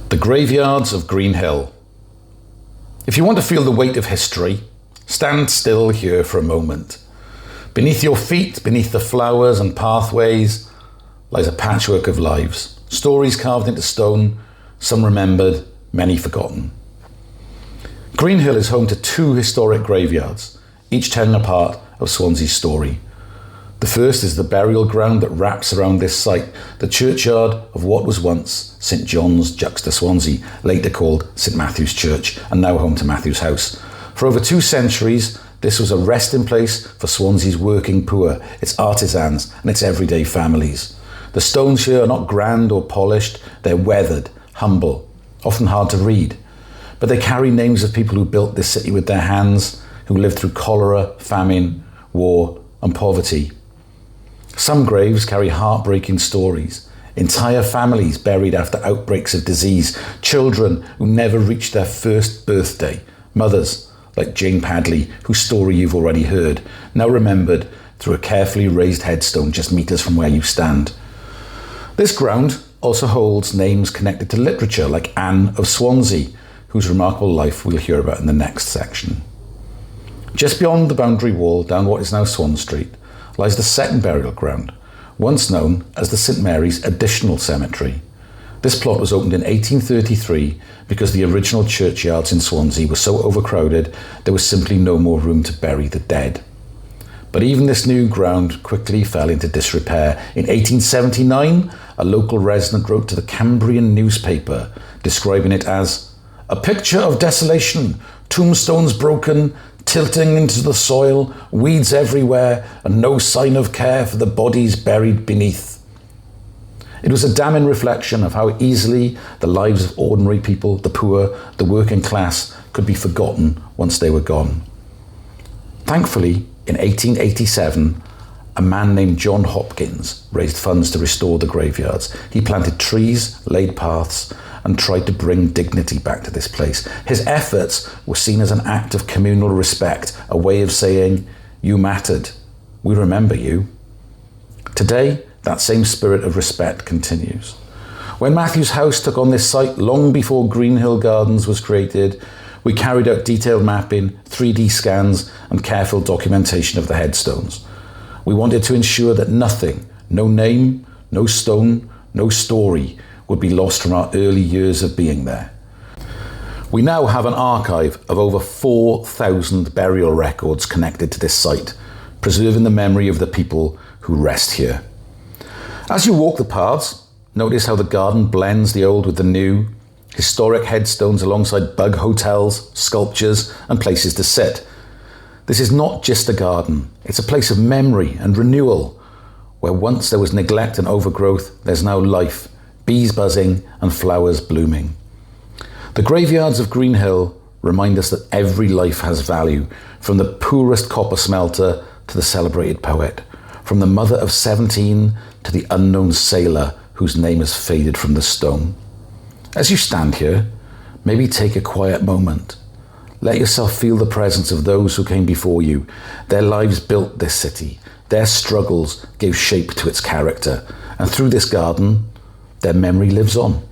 The graveyards of Greenhill. If you want to feel the weight of history, stand still here for a moment. Beneath your feet, beneath the flowers and pathways, lies a patchwork of lives. Stories carved into stone, some remembered, many forgotten. Greenhill is home to two historic graveyards, each telling a part of Swansea's story. The first is the burial ground that wraps around this site, the churchyard of what was once St John's Juxta Swansea, later called St Matthew's Church, and now home to Matthew's House. For over 2 centuries, this was a resting place for Swansea's working poor, its artisans and its everyday families. The stones here are not grand or polished, they're weathered, humble, often hard to read. But they carry names of people who built this city with their hands, who lived through cholera, famine, war and poverty. Some graves carry heartbreaking stories. Entire families buried after outbreaks of disease. Children who never reached their first birthday. Mothers like Jane Padley, whose story you've already heard, now remembered through a carefully raised headstone just metres from where you stand. This ground also holds names connected to literature like Anne of Swansea, whose remarkable life we'll hear about in the next section. Just beyond the boundary wall, down what is now Swan Street, lies the second burial ground, once known as the St Mary's Additional Cemetery. This plot was opened in 1833 because the original churchyards in Swansea were so overcrowded there was simply no more room to bury the dead. But even this new ground quickly fell into disrepair. In 1879, a local resident wrote to the Cambrian newspaper describing it as a picture of desolation, tombstones broken, tilting into the soil, weeds everywhere, and no sign of care for the bodies buried beneath. It was a damning reflection of how easily the lives of ordinary people, the poor, the working class, could be forgotten once they were gone. Thankfully, in 1887, a man named John Hopkins raised funds to restore the graveyards. He planted trees, laid paths, and tried to bring dignity back to this place. His efforts were seen as an act of communal respect, a way of saying, you mattered, we remember you. Today, that same spirit of respect continues. When Matthew's House took on this site long before Greenhill Gardens was created, we carried out detailed mapping, 3D scans, and careful documentation of the headstones. We wanted to ensure that nothing, no name, no stone, no story, would be lost from our early years of being there. We now have an archive of over 4,000 burial records connected to this site, preserving the memory of the people who rest here. As you walk the paths, notice how the garden blends the old with the new, historic headstones alongside bug hotels, sculptures, and places to sit. This is not just a garden, it's a place of memory and renewal, where once there was neglect and overgrowth, there's now life, bees buzzing and flowers blooming. The graveyards of Greenhill remind us that every life has value, from the poorest copper smelter to the celebrated poet, from the mother of 17 to the unknown sailor whose name has faded from the stone. As you stand here, maybe take a quiet moment. Let yourself feel the presence of those who came before you. Their lives built this city. Their struggles gave shape to its character. And through this garden, their memory lives on.